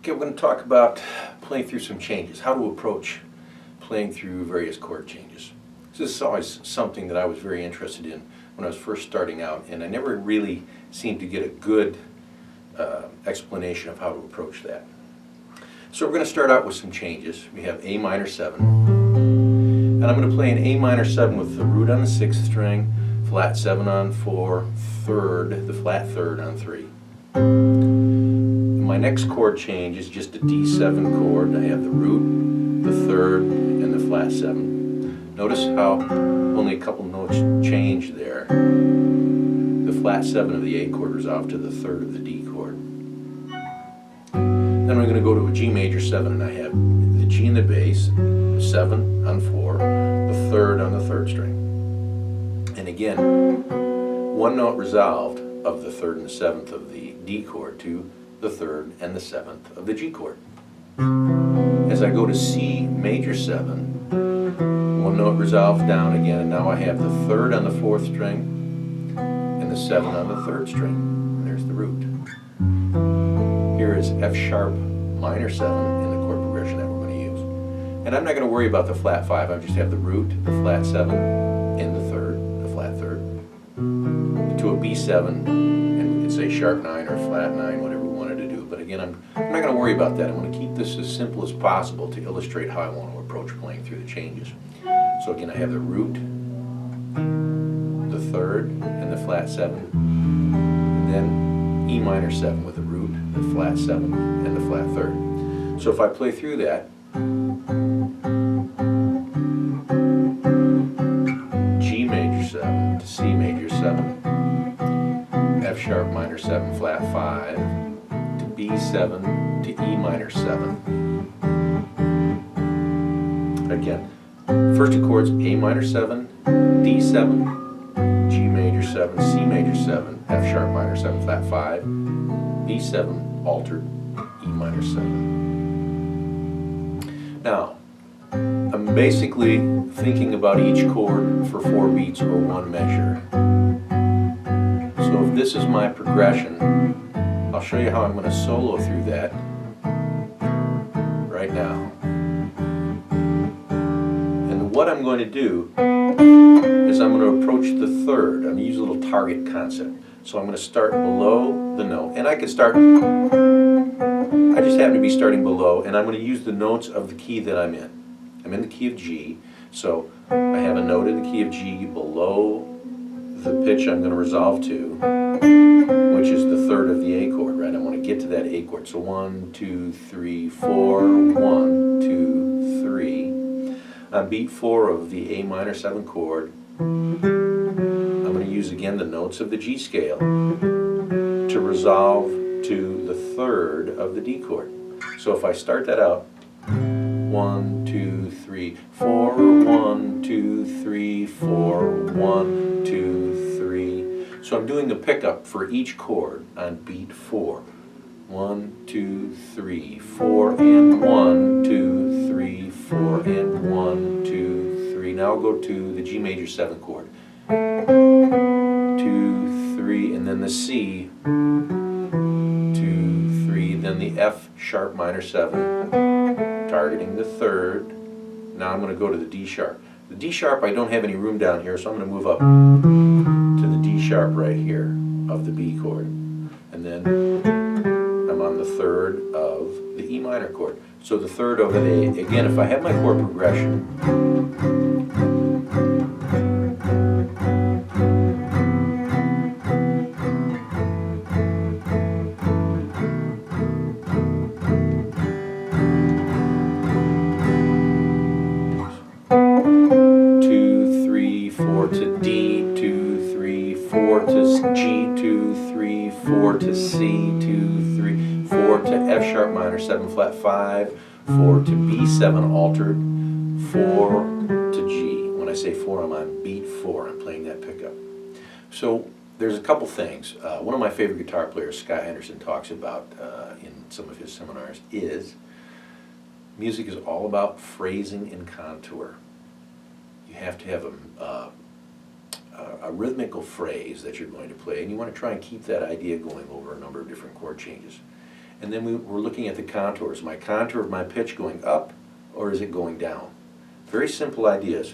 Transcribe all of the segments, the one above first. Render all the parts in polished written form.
Okay, we're going to talk about playing through some changes, how to approach playing through various chord changes. This is always something that I was very interested in when I was first starting out, and I never really seemed to get a good explanation of how to approach that. So we're going to start out with some changes. We have A minor 7, and I'm going to play an A minor 7 with the root on the 6th string, flat 7 on 4, third, the flat 3rd on 3. My next chord change is just a D7 chord. I have the root, the 3rd, and the flat 7. Notice how only a couple notes change there. The flat 7 of the A chord resolved to the 3rd of the D chord. Then we're going to go to a G major 7, and I have the G in the bass, 7 on 4, the 3rd on the 3rd string. And again, one note resolved of the 3rd and the 7th of the D chord to the 3rd and the 7th of the G chord. As I go to C major 7, one note resolves down again, and now I have the 3rd on the 4th string and the 7 on the 3rd string. And there's the root. Here is F sharp minor 7 in the chord progression that we're going to use. And I'm not going to worry about the flat 5. I just have the root, the flat 7, and the 3rd, the flat 3rd, to a B7, and we could say sharp 9 or flat 9, whatever we wanted to do. But again, I'm not going to worry about that. I want to keep this as simple as possible to illustrate how I want to approach playing through the changes. So again, I have the root, the 3rd, and the flat 7, and then E minor 7 with the root, the flat 7, and the flat 3rd. So if I play through that, G major 7 to C major 7, F sharp minor 7 flat 5 to B7 to E minor 7. Again, first two chords A minor 7, D7, G major 7, C major 7, F sharp minor 7 flat 5, B7 altered, E minor 7. Now, I'm basically thinking about each chord for 4 beats or 1 measure. So if this is my progression, I'll show you how I'm going to solo through that right now. And what I'm going to do is I'm going to approach the 3rd. I'm going to use a little target concept. So I'm going to start below the note, and I just happen to be starting below, and I'm going to use the notes of the key that I'm in. I'm in the key of G, so I have a note in the key of G below the pitch I'm going to resolve to, which is the 3rd of the A chord, right? I want to get to that A chord. So 1, 2, 3, 4, 1, 2, 3. On beat 4 of the A minor 7 chord, I'm going to use again the notes of the G scale to resolve to the 3rd of the D chord. So if I start that out, 1, 2, 3, 4, 1, 2, 3, 4, 1, 2, 3. So I'm doing the pickup for each chord on beat 4. 1, 2, 3, 4, and 1, 2, 3, 4, and 1, 2, 3. Now I'll go to the G major 7 chord. 2, 3, and then the C. 2, 3, then the F sharp minor 7, targeting the 3rd. Now I'm going to go to the D sharp. The D sharp, I don't have any room down here, so I'm going to move up to the D sharp right here of the B chord. And then I'm on the 3rd of the E minor chord. So the 3rd of the A. Again, if I have my chord progression, 2, 3, 4 to D, 2, 3, 4 to G, 2, 3, 4 to C, 2, 3, 4 to F sharp minor 7 flat 5, 4 to B7 altered, 4 to G. When I say 4, I'm on beat 4. I'm playing that pickup. So there's a couple things. One of my favorite guitar players, Scott Henderson, talks about in some of his seminars is music is all about phrasing and contour. You have to have a rhythmical phrase that you're going to play, and you want to try and keep that idea going over a number of different chord changes. And then we're looking at the contours. My contour of my pitch going up, or is it going down? Very simple ideas.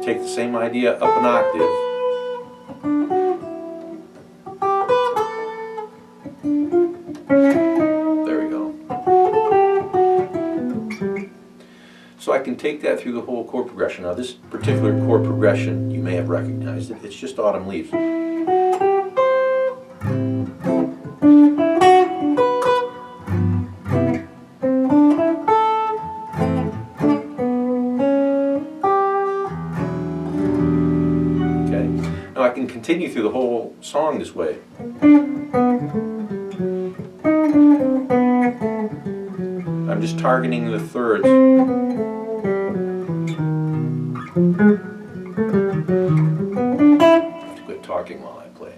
Take the same idea up an octave. There we go. So I can take that through the whole chord progression. Now this particular chord progression, you may have recognized it, it's just Autumn Leaves. Now I can continue through the whole song this way. I'm just targeting the thirds. I have to quit talking while I play.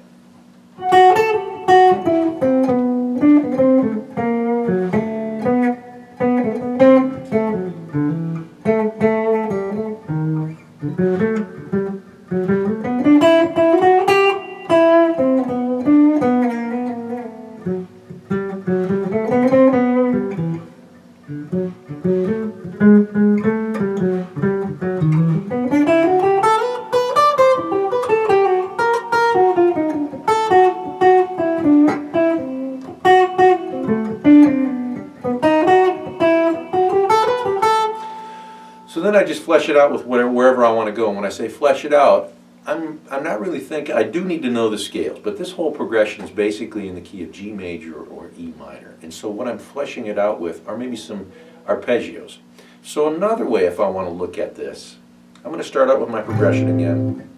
So then I just flesh it out with wherever I want to go. And when I say flesh it out, I'm not really thinking, I do need to know the scales, but this whole progression is basically in the key of G major or E minor. And so what I'm fleshing it out with are maybe some arpeggios. So another way, if I want to look at this, I'm going to start out with my progression again.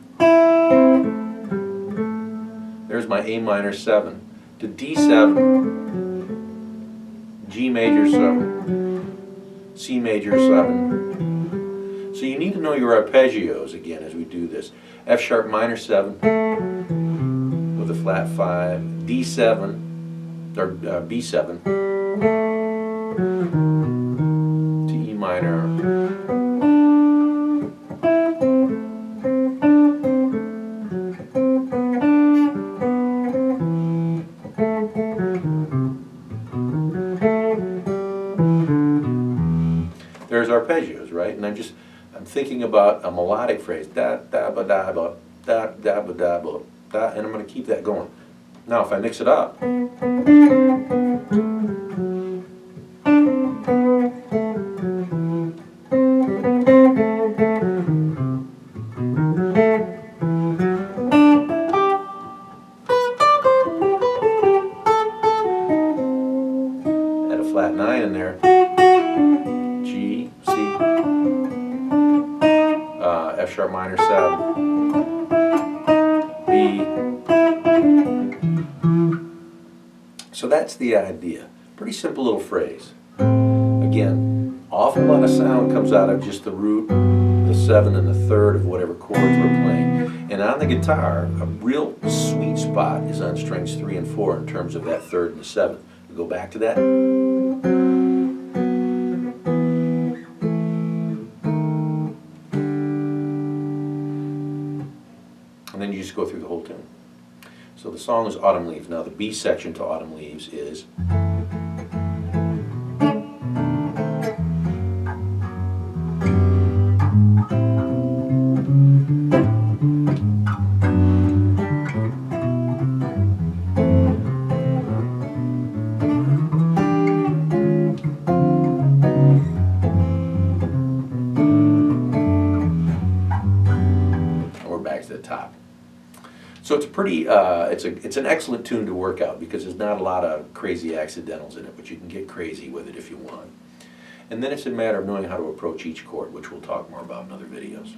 There's my A minor 7 to D7, G major 7, C major 7. So you need to know your arpeggios again as we do this. F sharp minor 7 with a flat 5, D7 or B7 to E minor. There's arpeggios, right? And I'm thinking about a melodic phrase, da da ba da ba da da ba da ba da, and I'm going to keep that going. Now, if I mix it up, add a flat 9 in there. G, C, F sharp minor 7, B. So that's the idea. Pretty simple little phrase. Again, awful lot of sound comes out of just the root, the 7 and the third of whatever chords we're playing. And on the guitar, a real sweet spot is on strings 3 and 4 in terms of that third and the 7th. We go back to that. And then you just go through the whole tune. So the song is Autumn Leaves. Now the B section to Autumn Leaves is back to the top. So it's pretty, it's an excellent tune to work out because there's not a lot of crazy accidentals in it, but you can get crazy with it if you want. And then it's a matter of knowing how to approach each chord, which we'll talk more about in other videos.